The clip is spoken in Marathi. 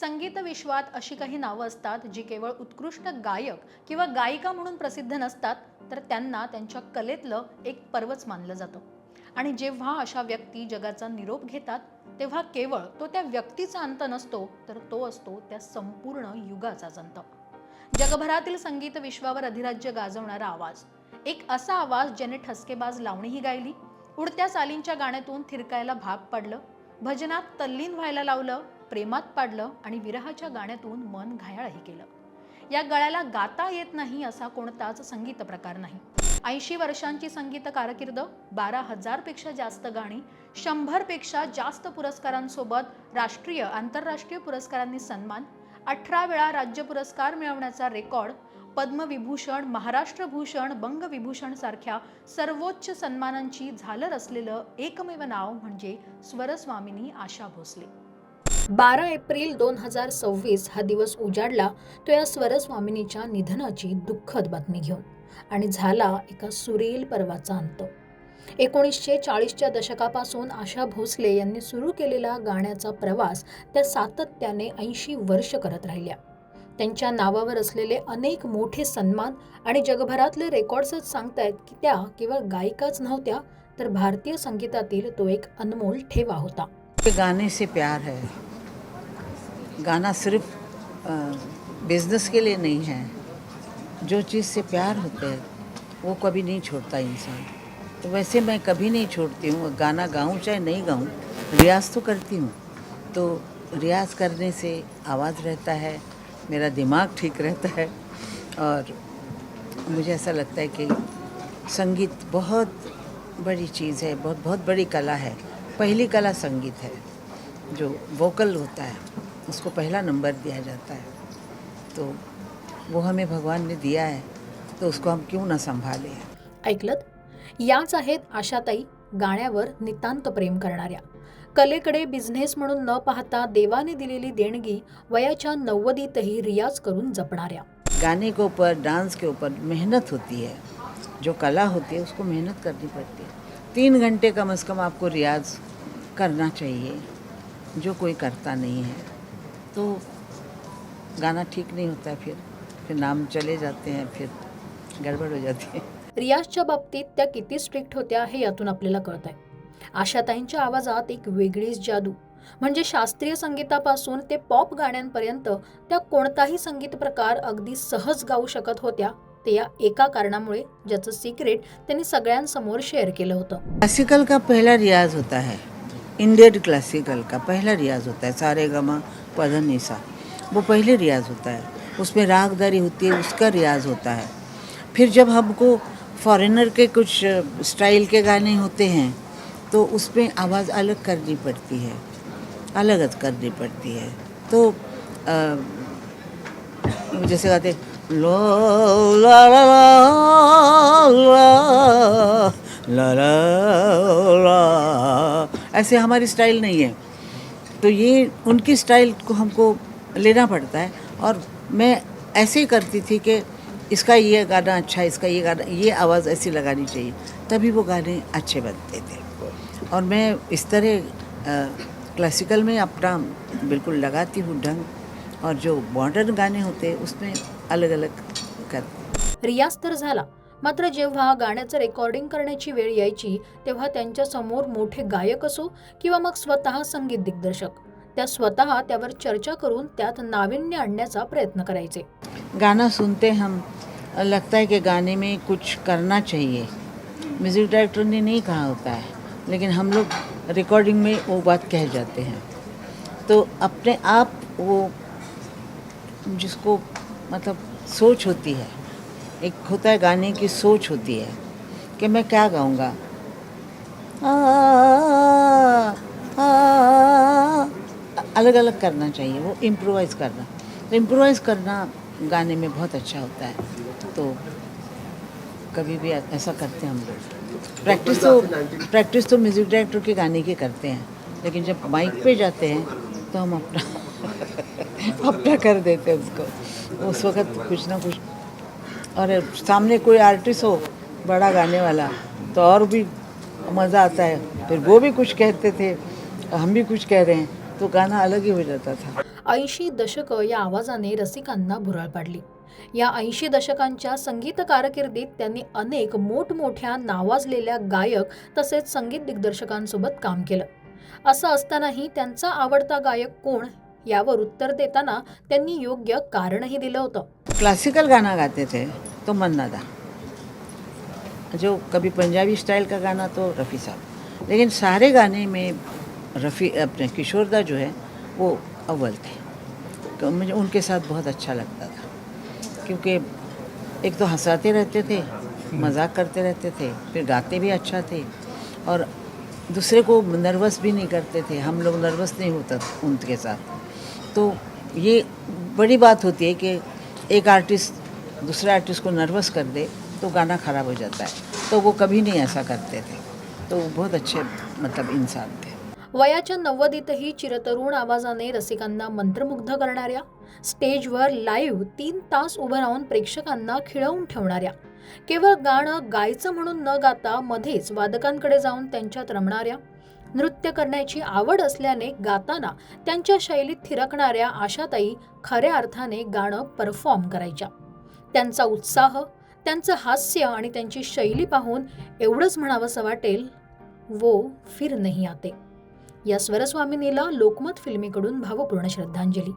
संगीत विश्वात अशी काही नावं असतात जी केवळ उत्कृष्ट गायक किंवा गायिका म्हणून प्रसिद्ध नसतात, तर त्यांना त्यांच्या कलेतलं एक पर्वच मानलं जातं. आणि जेव्हा अशा व्यक्ती जगाचा निरोप घेतात, तेव्हा केवळ तो त्या व्यक्तीचा अंत नसतो, तर तो असतो त्या संपूर्ण युगाचाच अंत. जगभरातील संगीत विश्वावर अधिराज्य गाजवणारा आवाज, एक असा आवाज ज्याने ठसकेबाज लावणीही गायली, उडत्या चालींच्या गाण्यातून थिरकायला भाग पाडलं, भजनात तल्लीन व्हायला लावलं, प्रेमात पाडलं आणि विरहाच्या गाण्यातून मन घायाळही केलं. या गळ्याला गाता येत नाही असा कोणताच संगीत प्रकार नाही. 80 वर्षांची संगीत कारकीर्द, 12,000 पेक्षा जास्त गाणी, 100 पेक्षा जास्त पुरस्कारांसोबत राष्ट्रीय आंतरराष्ट्रीय पुरस्कारांनी सन्मान, 18 वेळा राज्य पुरस्कार मिळवण्याचा रेकॉर्ड, पद्मविभूषण, महाराष्ट्र भूषण, बंगविभूषण सारख्या सर्वोच्च सन्मानांची झालर असलेलं एकमेव नाव म्हणजे स्वरस्वामिनी आशा भोसले. 12 एप्रिल 2026 हा दिवस उजाडला तो या स्वरस्वामिनीच्या निधनाची दुःखद बातमी घेऊन, आणि झाला एका सुरेल पर्वाचा अंत. 1940च्या दशकापासून आशा भोसले यांनी सुरू केलेला गाण्याचा प्रवास त्या सातत्याने 80 वर्ष करत राहिल्या. त्यांच्या नावावर असलेले अनेक मोठे सन्मान आणि जगभरातले रेकॉर्ड्सच सांगतायत की त्या केवळ गायिकाच नव्हत्या, तर भारतीय संगीतातील तो एक अनमोल ठेवा होता. गाने से प्यार है. गाना सिर्फ बिजनेस के लिए नहीं है. जो चीज़ से प्यार होता है वो कभी नहीं छोड़ता इंसान. तो वैसे मैं कभी नहीं छोड़ती हूँ. गाना गाऊँ चाहे नहीं गाऊँ, रियाज़ तो करती हूँ. तो रियाज़ करने से आवाज़ रहता है, मेरा दिमाग ठीक रहता है. और मुझे ऐसा लगता है कि संगीत बहुत बड़ी चीज़ है, बहुत बहुत बड़ी कला है. पहली कला संगीत है. जो वोकल होता है उसको पहला नंबर दिया जाता है. तो वो हमें भगवान ने दिया है, तो उसको हम क्यों ना संभालें. ऐकलत, याच आहेत आशाताई, गाण्यावर नितांत प्रेम करणाऱ्या. कलेकडे बिझनेस म्हणून न पाहता देवाने दिलेली देणगी वयाच्या 90तही रियाज करून जपणाऱ्या. गाने के ऊपर, डांस के ऊपर मेहनत होती है. जो कला होती है उसको मेहनत करनी पड़ती है. 3 घंटे कम से कम आपको रियाज करना चाहिए, जो कोई करता नहीं है. तो गाना ठीक नहीं होता है. फिर नाम चले जाते हैं, फिर गड़बड़ हो जाती है. रियाजच्या बाबतीत त्या किती स्ट्रिक्ट होत्या हे यातून आपल्याला कळत आहे. आशाताईंच्या आवाजात एक वेगळीच जादू, म्हणजे शास्त्रीय संगीतापासून ते पॉप गाण्यांपर्यंत त्या कोणताही संगीत प्रकार अगदी सहज गाऊ शकत होत्या. ते या एका कारणामुळे, ज्याचं सिक्रेट त्यांनी सगळ्यांसमोर शेअर केलं होतं. क्लासिकल का पहला रियाज होता है. इंडियन क्लासिकल का पहला रियाज होता है. सारे गमा पधनिसा, वो पहले रियाज होता है. उसमें रागदारी होती है, उसका रियाज होता है. फिर जब हमको फॉरेनर के कुछ स्टाइल के गाने होते हैं तो उसमें आवाज़ अलग करनी पड़ती है, अलग करनी पड़ती है. तो जैसे गाते लो ला ला ला ला ला ला, ऐसे हमारी स्टाइल नहीं है. तो ये उनकी स्टाइल को हमको लेना पड़ता है. और मैं ऐसे ही करती थी कि इसका ये गाना अच्छा है, इसका ये गाना, ये आवाज़ ऐसी लगानी चाहिए, तभी वो गाने अच्छे बनते थे. और मैं इस तरह क्लासिकल में अपना बिल्कुल लगाती हूँ ढंग, और जो मॉडर्न गाने होते हैं उसमें अलग अलग करते. रियाज तर झाला, मात्र जेव्हा गाण्याचं रेकॉर्डिंग करण्याची वेळ यायची, तेव्हा त्यांच्या समोर मोठे गायक असो किंवा मग स्वतः संगीत दिग्दर्शक, त्या स्वतः त्यावर चर्चा करून त्यात नाविन्य आणण्याचा प्रयत्न करायचे. गाना सुनते हम लगता है कि गाने में कुछ करना चाहिए. म्यूज़िक डायरेक्टर ने नहीं कहा होता है, लेकिन हम लोग रिकॉर्डिंग में वो बात कह जाते हैं. तो अपने आप वो जिसको मतलब सोच होती है, एक होता है गाने की सोच होती है कि मैं क्या गाऊंगा. अलग अलग करना चाहिए, वो इम्प्रोवाइज़ करना. तो इम्प्रोवाइज़ करना गाने में बहुत अच्छा होता है. तो कभी भी ऐसा करते हैं हम लोग. प्रैक्टिस तो म्यूज़िक डायरेक्टर के गाने की करते हैं, लेकिन जब माइक पे जाते हैं तो हम अपना अपना कर देते हैं उसको. उस वक्त कुछ ना कुछ, और सामने कोई आर्टिस्ट हो बड़ा गाने वाला तो और भी मज़ा आता है. फिर वो भी कुछ कहते थे, हम भी कुछ कह रहे हैं, तो गाना अलग ही हो जाता था. 80 दशकं या आवाजाने रसिकांना भुरळ पाडली. या 80 दशकांच्या संगीत कारकिर्दीत त्यांनी अनेक मोठमोठ्या नावाजलेल्या गायक तसेच संगीत दिग्दर्शकांसोबत काम केलं. असं असतानाही त्यांचा आवडता गायक कोण यावर उत्तर देताना त्यांनी योग्य कारणही दिलं होतं. क्लासिकल गाना गाते थे तो मन्ना दा, जो कभी पंजाबी स्टाइल का गाना तो रफ़ी साहब, लेकिन सारे गाने में रफ़ी अपने किशोर दा जो है वो अव्वल थे. तो मुझे उनके साथ बहुत अच्छा लगता था, क्योंकि एक तो हंसाते रहते थे, मजाक करते रहते थे, फिर गाते भी अच्छा थे और दूसरे को नर्वस भी नहीं करते थे. हम लोग नर्वस नहीं होता उनके साथ. तो ये बड़ी बात होती है कि एक आर्टिस्ट दूसरे आर्टिस्ट को नर्वस कर दे तो गाना ख़राब हो जाता है. तो वो कभी नहीं ऐसा करते थे. तो वो बहुत अच्छे मतलब इंसान थे. वयाच्या 90ीतही चिरतरुण आवाजाने रसिकांना मंत्रमुग्ध करणाऱ्या, स्टेजवर लाईव्ह 3 तास उभं राहून प्रेक्षकांना खिळवून ठेवणाऱ्या, केवळ गाणं गायचं म्हणून न गाता मध्येच वादकांकडे जाऊन त्यांच्यात रमणाऱ्या, नृत्य करण्याची आवड असल्याने गाताना त्यांच्या शैलीत थिरकणाऱ्या आशाताई खऱ्या अर्थाने गाणं परफॉर्म करायच्या. त्यांचा उत्साह, त्यांचं हास्य आणि त्यांची शैली पाहून एवढंच म्हणावंसं वाटेल, वो फिर नहीं आते. या स्वरस्वामिनीला लोकमत फिल्मीकडून भावपूर्ण श्रद्धांजली.